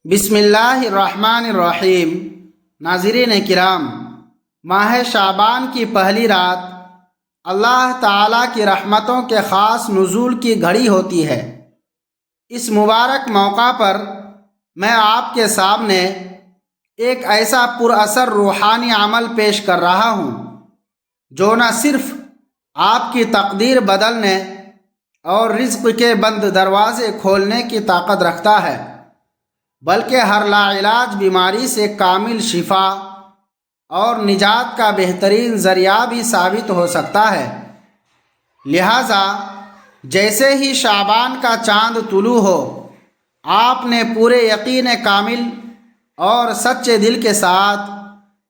بسم اللہ الرحمن الرحیم۔ ناظرین کرام، ماہ شعبان کی پہلی رات اللہ تعالیٰ کی رحمتوں کے خاص نزول کی گھڑی ہوتی ہے۔ اس مبارک موقع پر میں آپ کے سامنے ایک ایسا پر اثر روحانی عمل پیش کر رہا ہوں جو نہ صرف آپ کی تقدیر بدلنے اور رزق کے بند دروازے کھولنے کی طاقت رکھتا ہے، بلکہ ہر لاعلاج بیماری سے کامل شفا اور نجات کا بہترین ذریعہ بھی ثابت ہو سکتا ہے۔ لہٰذا جیسے ہی شعبان کا چاند طلوع ہو، آپ نے پورے یقین کامل اور سچے دل کے ساتھ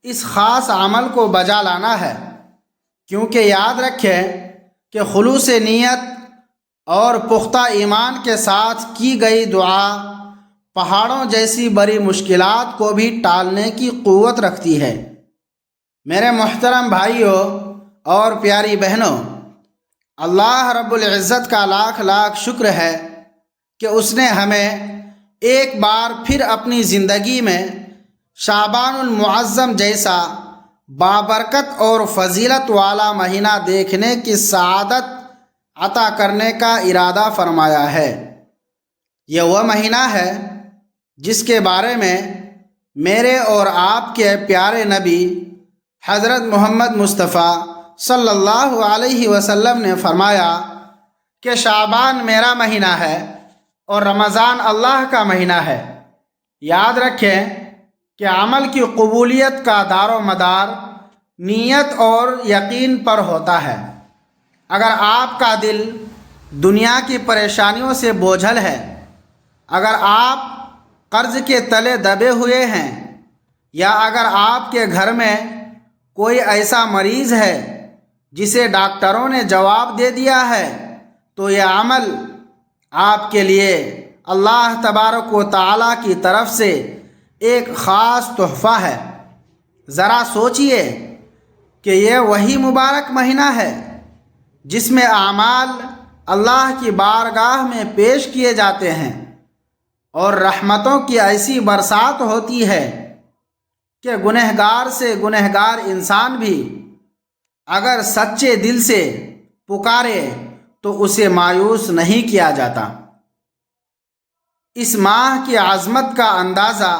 اس خاص عمل کو بجا لانا ہے، کیونکہ یاد رکھیں کہ خلوص نیت اور پختہ ایمان کے ساتھ کی گئی دعا پہاڑوں جیسی بڑی مشکلات کو بھی ٹالنے کی قوت رکھتی ہے۔ میرے محترم بھائیوں اور پیاری بہنوں، اللہ رب العزت کا لاکھ لاکھ شکر ہے کہ اس نے ہمیں ایک بار پھر اپنی زندگی میں شعبان المعظم جیسا بابرکت اور فضیلت والا مہینہ دیکھنے کی سعادت عطا کرنے کا ارادہ فرمایا ہے۔ یہ وہ مہینہ ہے جس کے بارے میں میرے اور آپ کے پیارے نبی حضرت محمد مصطفیٰ صلی اللہ علیہ وسلم نے فرمایا کہ شعبان میرا مہینہ ہے اور رمضان اللہ کا مہینہ ہے۔ یاد رکھیں کہ عمل کی قبولیت کا دار و مدار نیت اور یقین پر ہوتا ہے۔ اگر آپ کا دل دنیا کی پریشانیوں سے بوجھل ہے، اگر آپ قرض کے تلے دبے ہوئے ہیں، یا اگر آپ کے گھر میں کوئی ایسا مریض ہے جسے ڈاکٹروں نے جواب دے دیا ہے، تو یہ عمل آپ کے لیے اللہ تبارک و تعالیٰ کی طرف سے ایک خاص تحفہ ہے۔ ذرا سوچئے کہ یہ وہی مبارک مہینہ ہے جس میں اعمال اللہ کی بارگاہ میں پیش کیے جاتے ہیں اور رحمتوں کی ایسی برسات ہوتی ہے کہ گنہگار سے گنہگار انسان بھی اگر سچے دل سے پکارے تو اسے مایوس نہیں کیا جاتا۔ اس ماہ کی عظمت کا اندازہ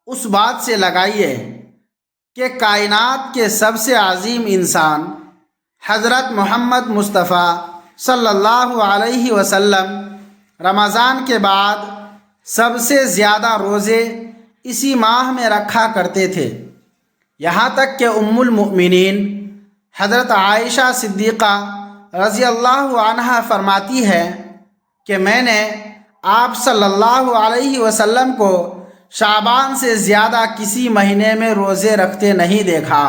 اس بات سے لگائیے کہ کائنات کے سب سے عظیم انسان حضرت محمد مصطفیٰ صلی اللہ علیہ وسلم رمضان کے بعد سب سے زیادہ روزے اسی ماہ میں رکھا کرتے تھے، یہاں تک کہ ام المؤمنین حضرت عائشہ صدیقہ رضی اللہ عنہا فرماتی ہے کہ میں نے آپ صلی اللہ علیہ وسلم کو شعبان سے زیادہ کسی مہینے میں روزے رکھتے نہیں دیکھا۔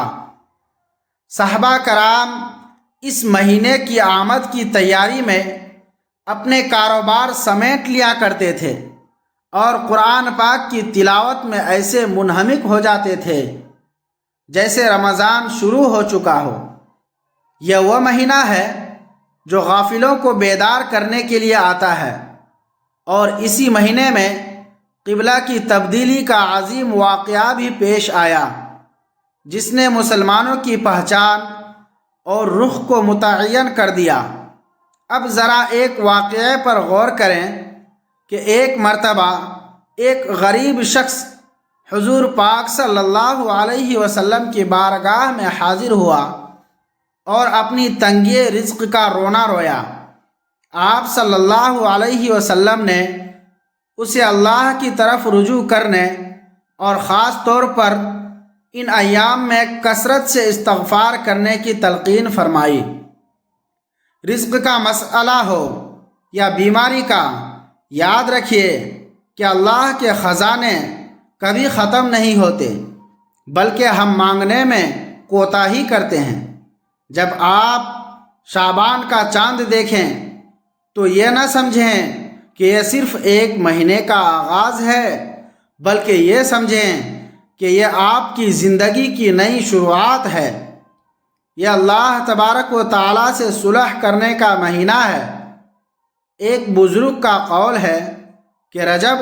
صحابہ کرام اس مہینے کی آمد کی تیاری میں اپنے کاروبار سمیٹ لیا کرتے تھے اور قرآن پاک کی تلاوت میں ایسے منہمک ہو جاتے تھے جیسے رمضان شروع ہو چکا ہو۔ یہ وہ مہینہ ہے جو غافلوں کو بیدار کرنے کے لیے آتا ہے، اور اسی مہینے میں قبلہ کی تبدیلی کا عظیم واقعہ بھی پیش آیا جس نے مسلمانوں کی پہچان اور رخ کو متعین کر دیا۔ اب ذرا ایک واقعے پر غور کریں کہ ایک مرتبہ ایک غریب شخص حضور پاک صلی اللہ علیہ وسلم کی بارگاہ میں حاضر ہوا اور اپنی تنگی رزق کا رونا رویا۔ آپ صلی اللہ علیہ وسلم نے اسے اللہ کی طرف رجوع کرنے اور خاص طور پر ان ایام میں کثرت سے استغفار کرنے کی تلقین فرمائی۔ رزق کا مسئلہ ہو یا بیماری کا، یاد رکھیے کہ اللہ کے خزانے کبھی ختم نہیں ہوتے، بلکہ ہم مانگنے میں کوتاہی کرتے ہیں۔ جب آپ شعبان کا چاند دیکھیں تو یہ نہ سمجھیں کہ یہ صرف ایک مہینے کا آغاز ہے، بلکہ یہ سمجھیں کہ یہ آپ کی زندگی کی نئی شروعات ہے۔ یہ اللہ تبارک و تعالیٰ سے صلح کرنے کا مہینہ ہے۔ ایک بزرگ کا قول ہے کہ رجب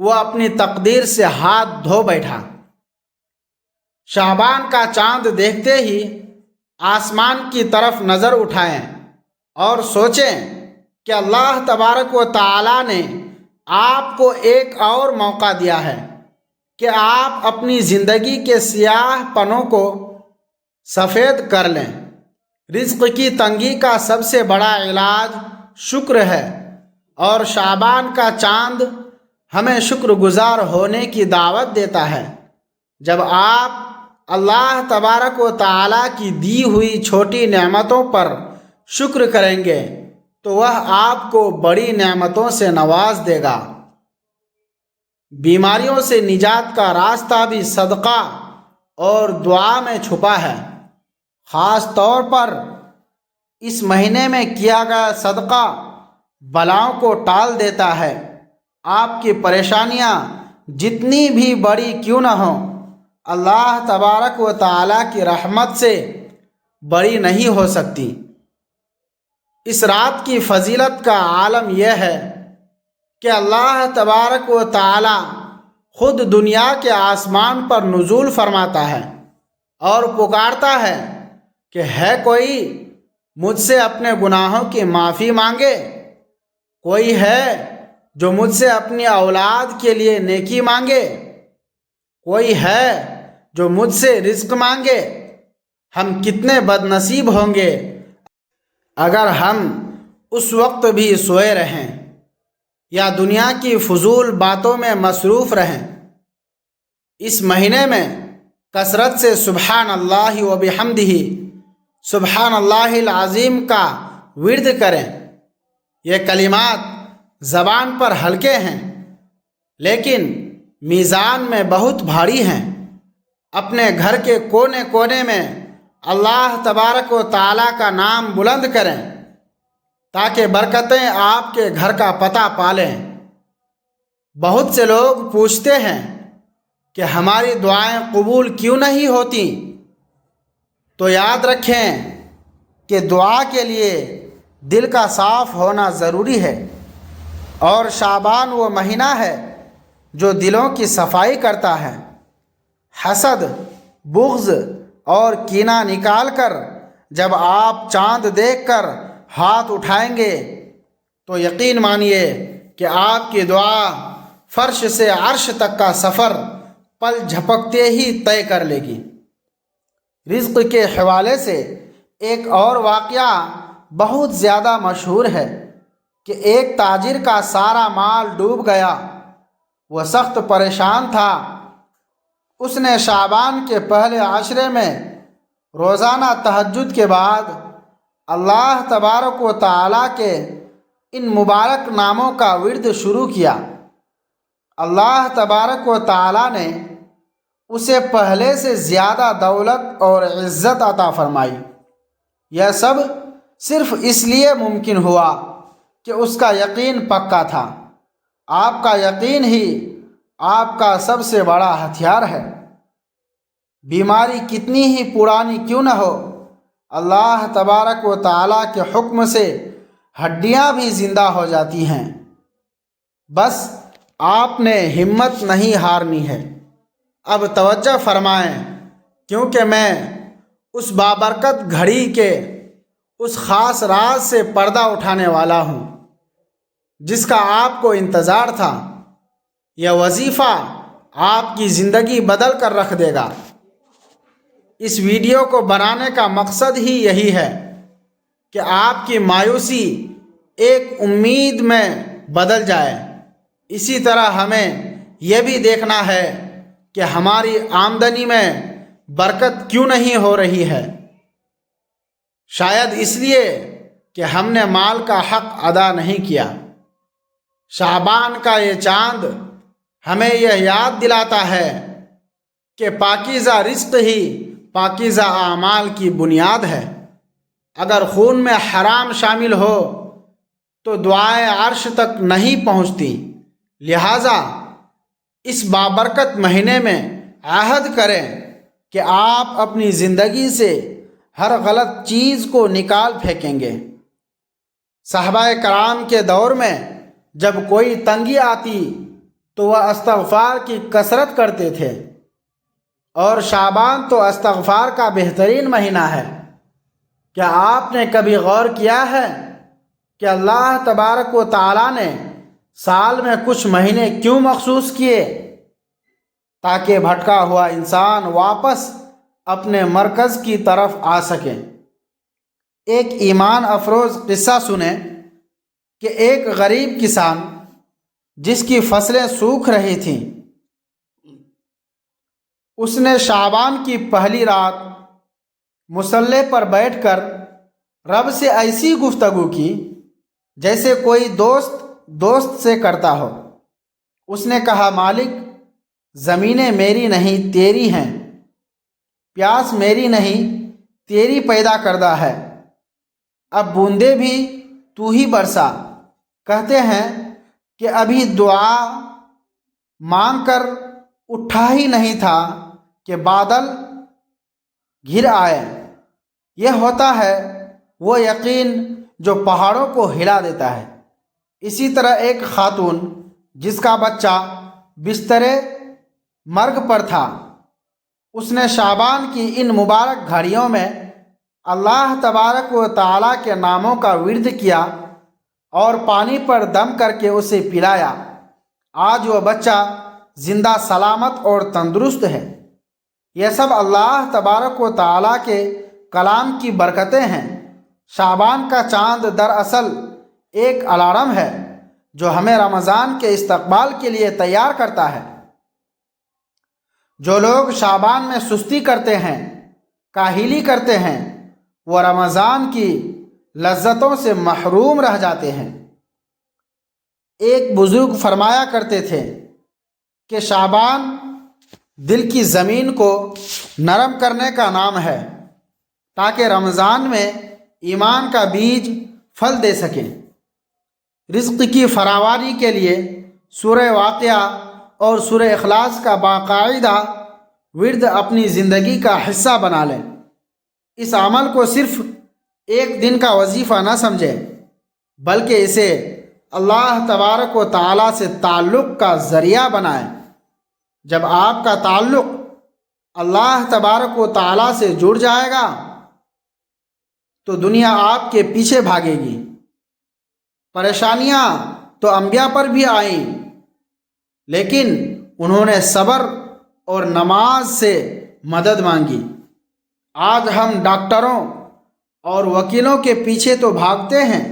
وہ اپنی تقدیر سے ہاتھ دھو بیٹھا۔ شعبان کا چاند دیکھتے ہی آسمان کی طرف نظر اٹھائیں اور سوچیں کہ اللہ تبارک و تعالی نے آپ کو ایک اور موقع دیا ہے کہ آپ اپنی زندگی کے سیاہ پنوں کو سفید کر لیں۔ رزق کی تنگی کا سب سے بڑا علاج شکر ہے، اور شعبان کا چاند ہمیں شکر گزار ہونے کی دعوت دیتا ہے۔ جب آپ اللہ تبارک و تعالی کی دی ہوئی چھوٹی نعمتوں پر شکر کریں گے تو وہ آپ کو بڑی نعمتوں سے نواز دے گا۔ بیماریوں سے نجات کا راستہ بھی صدقہ اور دعا میں چھپا ہے۔ خاص طور پر اس مہینے میں کیا گیا صدقہ بلاؤں کو ٹال دیتا ہے۔ آپ کی پریشانیاں جتنی بھی بڑی کیوں نہ ہوں، اللہ تبارک و تعالی کی رحمت سے بڑی نہیں ہو سکتی۔ اس رات کی فضیلت کا عالم یہ ہے کہ اللہ تبارک و تعالی خود دنیا کے آسمان پر نزول فرماتا ہے اور پکارتا ہے کہ ہے کوئی مجھ سے اپنے گناہوں کی معافی مانگے، کوئی ہے جو مجھ سے اپنی اولاد کے لیے نیکی مانگے، کوئی ہے جو مجھ سے رزق مانگے۔ ہم کتنے بد نصیب ہوں گے اگر ہم اس وقت بھی سوئے رہیں یا دنیا کی فضول باتوں میں مصروف رہیں۔ اس مہینے میں کثرت سے سبحان اللہ و بحمدہ، سبحان اللہ العظیم کا ورد کریں۔ یہ کلمات زبان پر ہلکے ہیں لیکن میزان میں بہت بھاری ہیں۔ اپنے گھر کے کونے کونے میں اللہ تبارک و تعالی کا نام بلند کریں تاکہ برکتیں آپ کے گھر کا پتہ پالیں۔ بہت سے لوگ پوچھتے ہیں کہ ہماری دعائیں قبول کیوں نہیں ہوتی؟ تو یاد رکھیں کہ دعا کے لیے دل کا صاف ہونا ضروری ہے، اور شعبان وہ مہینہ ہے جو دلوں کی صفائی کرتا ہے۔ حسد، بغض اور کینہ نکال کر جب آپ چاند دیکھ کر ہاتھ اٹھائیں گے تو یقین مانیے کہ آپ کی دعا فرش سے عرش تک کا سفر پل جھپکتے ہی طے کر لے گی۔ رزق کے حوالے سے ایک اور واقعہ بہت زیادہ مشہور ہے کہ ایک تاجر کا سارا مال ڈوب گیا۔ وہ سخت پریشان تھا۔ اس نے شعبان کے پہلے عشرے میں روزانہ تہجد کے بعد اللہ تبارک و تعالی کے ان مبارک ناموں کا ورد شروع کیا۔ اللہ تبارک و تعالی نے اسے پہلے سے زیادہ دولت اور عزت عطا فرمائی۔ یہ سب صرف اس لیے ممکن ہوا کہ اس کا یقین پکا تھا۔ آپ کا یقین ہی آپ کا سب سے بڑا ہتھیار ہے۔ بیماری کتنی ہی پرانی کیوں نہ ہو، اللہ تبارک و تعالی کے حکم سے ہڈیاں بھی زندہ ہو جاتی ہیں۔ بس آپ نے ہمت نہیں ہارنی ہے۔ اب توجہ فرمائیں، کیونکہ میں اس بابرکت گھڑی کے اس خاص راز سے پردہ اٹھانے والا ہوں جس کا آپ کو انتظار تھا۔ یہ وظیفہ آپ کی زندگی بدل کر رکھ دے گا۔ اس ویڈیو کو بنانے کا مقصد ہی یہی ہے کہ آپ کی مایوسی ایک امید میں بدل جائے۔ اسی طرح ہمیں یہ بھی دیکھنا ہے کہ ہماری آمدنی میں برکت کیوں نہیں ہو رہی ہے۔ شاید اس لیے کہ ہم نے مال کا حق ادا نہیں کیا۔ شعبان کا یہ چاند ہمیں یہ یاد دلاتا ہے کہ پاکیزہ رزق ہی پاکیزہ اعمال کی بنیاد ہے۔ اگر خون میں حرام شامل ہو تو دعائیں عرش تک نہیں پہنچتی۔ لہٰذا اس بابرکت مہینے میں عہد کریں کہ آپ اپنی زندگی سے ہر غلط چیز کو نکال پھینکیں گے۔ صحابہ کرام کے دور میں جب کوئی تنگی آتی تو وہ استغفار کی کثرت کرتے تھے، اور شعبان تو استغفار کا بہترین مہینہ ہے۔ کیا آپ نے کبھی غور کیا ہے کہ اللہ تبارک و تعالیٰ نے سال میں کچھ مہینے کیوں مخصوص کیے؟ تاکہ بھٹکا ہوا انسان واپس اپنے مرکز کی طرف آ سکے۔ ایک ایمان افروز قصہ سنیں کہ ایک غریب کسان جس کی فصلیں سوکھ رہی تھیں، اس نے شعبان کی پہلی رات مصلی پر بیٹھ کر رب سے ایسی گفتگو کی جیسے کوئی دوست سے کرتا ہو۔ اس نے کہا، مالک، زمینیں میری نہیں تیری ہیں، پیاس میری نہیں تیری پیدا کردہ ہے، اب بوندے بھی تو ہی برسا۔ کہتے ہیں کہ ابھی دعا مانگ کر اٹھا ہی نہیں تھا کہ بادل گھر آئے۔ یہ ہوتا ہے وہ یقین جو پہاڑوں کو ہلا دیتا ہے۔ اسی طرح ایک خاتون جس کا بچہ بستر مرگ پر تھا، اس نے شعبان کی ان مبارک گھڑیوں میں اللہ تبارک و تعالیٰ کے ناموں کا ورد کیا اور پانی پر دم کر کے اسے پلایا۔ آج وہ بچہ زندہ سلامت اور تندرست ہے۔ یہ سب اللہ تبارک و تعالیٰ کے کلام کی برکتیں ہیں۔ شعبان کا چاند دراصل ایک الارم ہے جو ہمیں رمضان کے استقبال کے لیے تیار کرتا ہے۔ جو لوگ شعبان میں سستی کرتے ہیں، کاہلی کرتے ہیں، وہ رمضان کی لذتوں سے محروم رہ جاتے ہیں۔ ایک بزرگ فرمایا کرتے تھے کہ شعبان دل کی زمین کو نرم کرنے کا نام ہے تاکہ رمضان میں ایمان کا بیج پھل دے سکے۔ رزق کی فراوانی کے لیے سورہ واقعہ اور سورہ اخلاص کا باقاعدہ ورد اپنی زندگی کا حصہ بنا لیں۔ اس عمل کو صرف ایک دن کا وظیفہ نہ سمجھیں، بلکہ اسے اللہ تبارک و تعالیٰ سے تعلق کا ذریعہ بنائیں۔ جب آپ کا تعلق اللہ تبارک و تعالیٰ سے جڑ جائے گا تو دنیا آپ کے پیچھے بھاگے گی۔ پریشانیاں تو انبیاء پر بھی آئیں، لیکن انہوں نے صبر اور نماز سے مدد مانگی۔ آج ہم ڈاکٹروں اور وکیلوں کے پیچھے تو بھاگتے ہیں،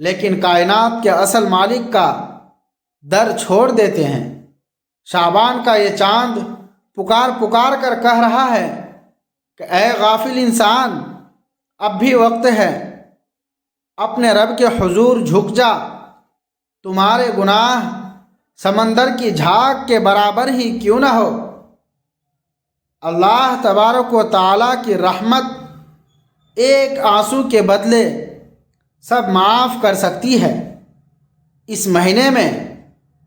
لیکن کائنات کے اصل مالک کا در چھوڑ دیتے ہیں۔ شعبان کا یہ چاند پکار کر کہہ رہا ہے کہ اے غافل انسان، اب بھی وقت ہے، اپنے رب کے حضور جھک جا۔ تمہارے گناہ سمندر کی جھاگ کے برابر ہی کیوں نہ ہو، اللہ تبارک و تعالیٰ کی رحمت ایک آنسو کے بدلے سب معاف کر سکتی ہے۔ اس مہینے میں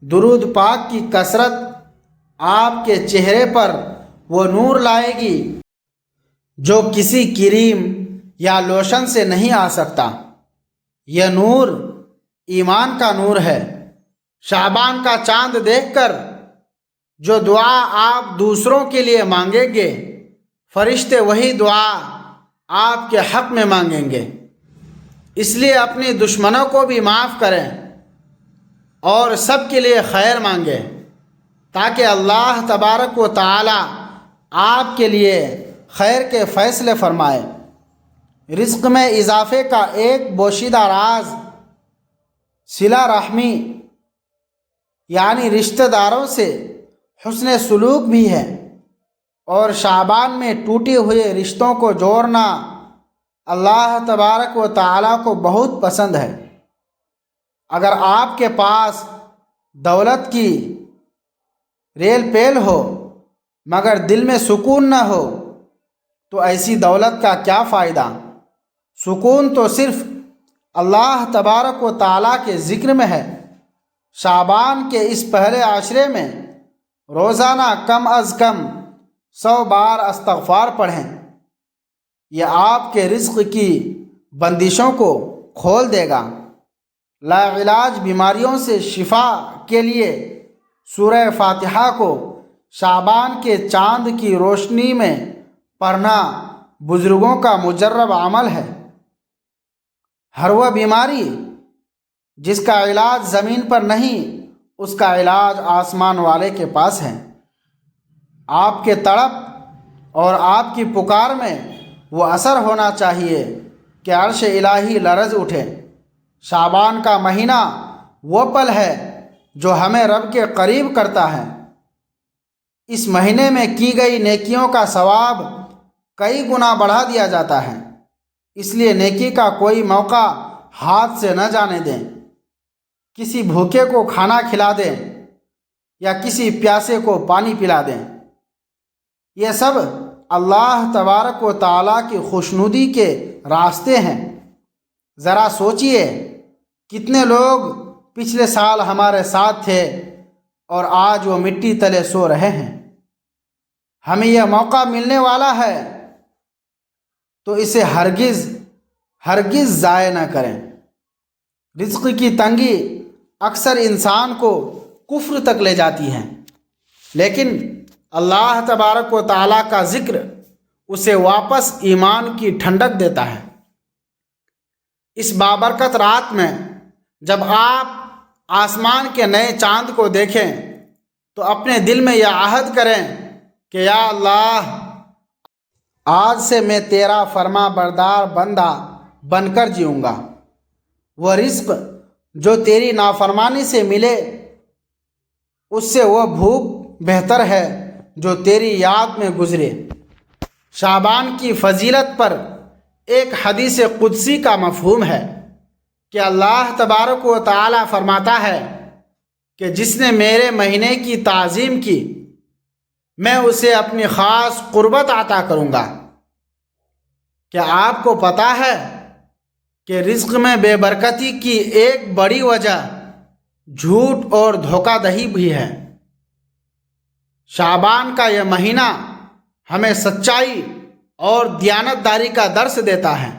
درود پاک کی کثرت آپ کے چہرے پر وہ نور لائے گی جو کسی کریم یا لوشن سے نہیں آ سکتا۔ یہ نور ایمان کا نور ہے۔ شعبان کا چاند دیکھ کر جو دعا آپ دوسروں کے لیے مانگیں گے، فرشتے وہی دعا آپ کے حق میں مانگیں گے۔ اس لیے اپنی دشمنوں کو بھی معاف کریں اور سب کے لیے خیر مانگیں تاکہ اللہ تبارک و تعالی آپ کے لیے خیر کے فیصلے فرمائے۔ رزق میں اضافے کا ایک پوشیدہ راز صلہ رحمی یعنی رشتہ داروں سے حسن سلوک بھی ہے، اور شعبان میں ٹوٹے ہوئے رشتوں کو جوڑنا اللہ تبارک و تعالیٰ کو بہت پسند ہے۔ اگر آپ کے پاس دولت کی ریل پیل ہو مگر دل میں سکون نہ ہو تو ایسی دولت کا کیا فائدہ؟ سکون تو صرف اللہ تبارک و تعالیٰ کے ذکر میں ہے۔ شعبان کے اس پہلے عشرے میں روزانہ کم از کم 100 بار استغفار پڑھیں۔ یہ آپ کے رزق کی بندشوں کو کھول دے گا۔ لا علاج بیماریوں سے شفا کے لیے سورہ فاتحہ کو شعبان کے چاند کی روشنی میں پڑھنا بزرگوں کا مجرب عمل ہے۔ ہر وہ بیماری جس کا علاج زمین پر نہیں، اس کا علاج آسمان والے کے پاس ہے۔ آپ کے تڑپ اور آپ کی پکار میں وہ اثر ہونا چاہیے کہ عرش الہی لرز اٹھے۔ شعبان کا مہینہ وہ پل ہے جو ہمیں رب کے قریب کرتا ہے۔ اس مہینے میں کی گئی نیکیوں کا ثواب کئی گنا بڑھا دیا جاتا ہے، اس لیے نیکی کا کوئی موقع ہاتھ سے نہ جانے دیں۔ کسی بھوکے کو کھانا کھلا دیں یا کسی پیاسے کو پانی پلا دیں، یہ سب اللہ تبارک و تعالیٰ کی خوشنودی کے راستے ہیں۔ ذرا سوچئے کتنے لوگ پچھلے سال ہمارے ساتھ تھے اور آج وہ مٹی تلے سو رہے ہیں۔ ہمیں یہ موقع ملنے والا ہے تو اسے ہرگز ضائع نہ کریں۔ رزق کی تنگی اکثر انسان کو کفر تک لے جاتی ہے، لیکن اللہ تبارک و تعالیٰ کا ذکر اسے واپس ایمان کی ٹھنڈک دیتا ہے۔ اس بابرکت رات میں جب آپ آسمان کے نئے چاند کو دیکھیں تو اپنے دل میں یہ عہد کریں کہ یا اللہ، آج سے میں تیرا فرما بردار بندہ بن کر جیوں گا۔ وہ رزق جو تیری نافرمانی سے ملے، اس سے وہ بھوک بہتر ہے جو تیری یاد میں گزرے۔ شعبان کی فضیلت پر ایک حدیث قدسی کا مفہوم ہے کہ اللہ تبارک و تعالی فرماتا ہے کہ جس نے میرے مہینے کی تعظیم کی، میں اسے اپنی خاص قربت عطا کروں گا۔ کیا آپ کو پتہ ہے کہ رزق میں بے برکتی کی ایک بڑی وجہ جھوٹ اور دھوکہ دہی بھی ہے؟ شعبان کا یہ مہینہ ہمیں سچائی اور دیانتداری کا درس دیتا ہے۔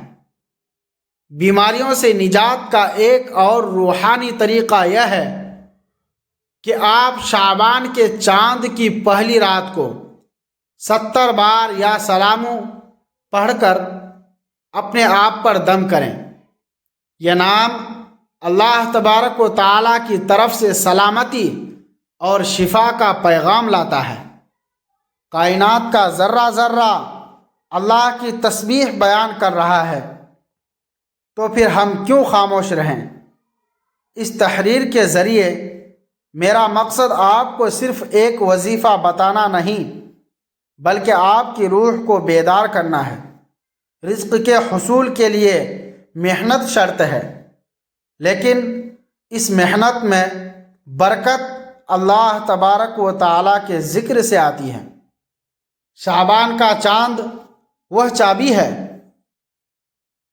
بیماریوں سے نجات کا ایک اور روحانی طریقہ یہ ہے کہ آپ شعبان کے چاند کی پہلی رات کو 70 بار یا سلامو پڑھ کر اپنے آپ پر دم کریں۔ یہ نام اللہ تبارک و تعالیٰ کی طرف سے سلامتی اور شفا کا پیغام لاتا ہے۔ کائنات کا ذرہ ذرہ اللہ کی تسبیح بیان کر رہا ہے، تو پھر ہم کیوں خاموش رہیں؟ اس تحریر کے ذریعے میرا مقصد آپ کو صرف ایک وظیفہ بتانا نہیں، بلکہ آپ کی روح کو بیدار کرنا ہے۔ رزق کے حصول کے لیے محنت شرط ہے، لیکن اس محنت میں برکت اللہ تبارک و تعالیٰ کے ذکر سے آتی ہے۔ شعبان کا چاند وہ چابی ہے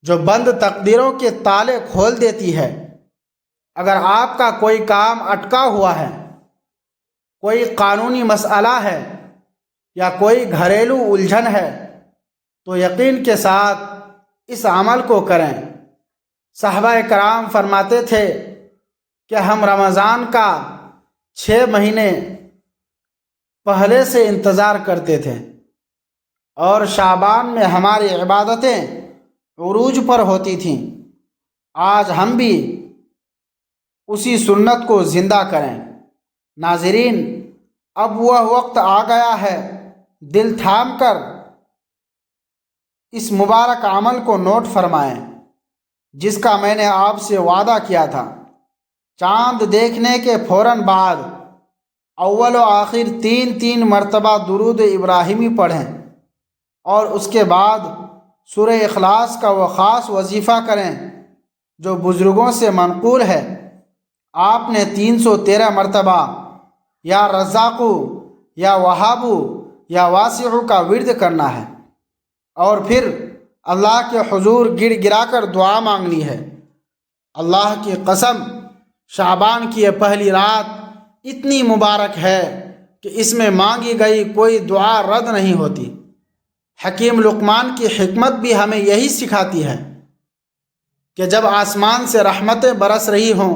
جو بند تقدیروں کے تالے کھول دیتی ہے۔ اگر آپ کا کوئی کام اٹکا ہوا ہے، کوئی قانونی مسئلہ ہے یا کوئی گھریلو الجھن ہے، تو یقین کے ساتھ اس عمل کو کریں۔ صحابہ کرام فرماتے تھے کہ ہم رمضان کا 6 مہینے پہلے سے انتظار کرتے تھے اور شعبان میں ہماری عبادتیں عروج پر ہوتی تھیں۔ آج ہم بھی اسی سنت کو زندہ کریں۔ ناظرین، اب وہ وقت آ گیا ہے، دل تھام کر اس مبارک عمل کو نوٹ فرمائیں جس کا میں نے آپ سے وعدہ کیا تھا۔ چاند دیکھنے کے فوراً بعد اول و آخر 3 مرتبہ درود ابراہیمی پڑھیں اور اس کے بعد سورہ اخلاص کا وہ خاص وظیفہ کریں جو بزرگوں سے منقول ہے۔ آپ نے 313 مرتبہ یا رزاقو یا وہابو یا واسعو کا ورد کرنا ہے اور پھر اللہ کے حضور گڑ گرا کر دعا مانگنی ہے۔ اللہ کی قسم، شعبان کی یہ پہلی رات اتنی مبارک ہے کہ اس میں مانگی گئی کوئی دعا رد نہیں ہوتی۔ حکیم لقمان کی حکمت بھی ہمیں یہی سکھاتی ہے کہ جب آسمان سے رحمتیں برس رہی ہوں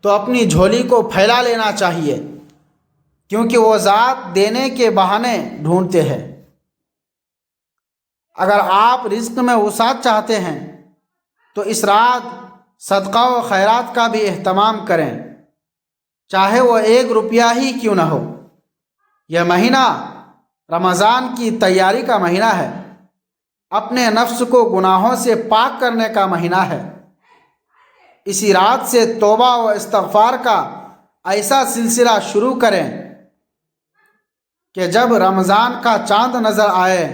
تو اپنی جھولی کو پھیلا لینا چاہیے کیونکہ وہ ذات دینے کے بہانے ڈھونڈتے ہیں۔ اگر آپ رزق میں وسعت چاہتے ہیں تو اس رات صدقہ و خیرات کا بھی اہتمام کریں، چاہے وہ 1 روپیہ ہی کیوں نہ ہو۔ یہ مہینہ رمضان کی تیاری کا مہینہ ہے، اپنے نفس کو گناہوں سے پاک کرنے کا مہینہ ہے۔ اسی رات سے توبہ و استغفار کا ایسا سلسلہ شروع کریں کہ جب رمضان کا چاند نظر آئے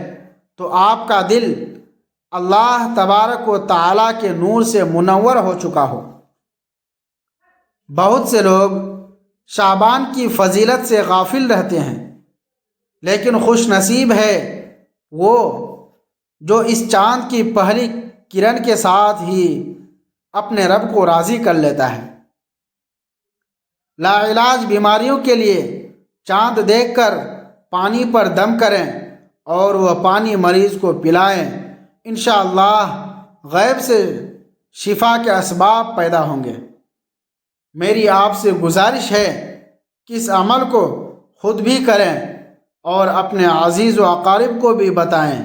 تو آپ کا دل اللہ تبارک و تعالیٰ کے نور سے منور ہو چکا ہو۔ بہت سے لوگ شعبان کی فضیلت سے غافل رہتے ہیں، لیکن خوش نصیب ہے وہ جو اس چاند کی پہلی کرن کے ساتھ ہی اپنے رب کو راضی کر لیتا ہے۔ لا علاج بیماریوں کے لیے چاند دیکھ کر پانی پر دم کریں اور وہ پانی مریض کو پلائیں، انشاءاللہ غیب سے شفا کے اسباب پیدا ہوں گے۔ میری آپ سے گزارش ہے کہ اس عمل کو خود بھی کریں اور اپنے عزیز و اقارب کو بھی بتائیں،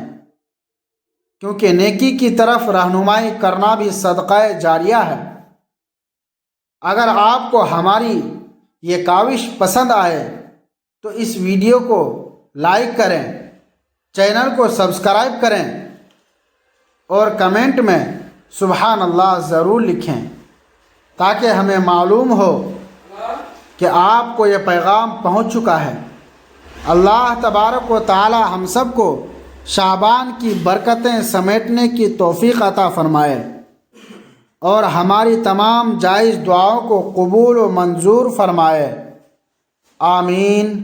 کیونکہ نیکی کی طرف رہنمائی کرنا بھی صدقہ جاریہ ہے۔ اگر آپ کو ہماری یہ کاوش پسند آئے تو اس ویڈیو کو لائک کریں، چینل کو سبسکرائب کریں اور کمنٹ میں سبحان اللہ ضرور لکھیں، تاکہ ہمیں معلوم ہو کہ آپ کو یہ پیغام پہنچ چکا ہے۔ اللہ تبارک و تعالی ہم سب کو شعبان کی برکتیں سمیٹنے کی توفیق عطا فرمائے اور ہماری تمام جائز دعاؤں کو قبول و منظور فرمائے، آمین۔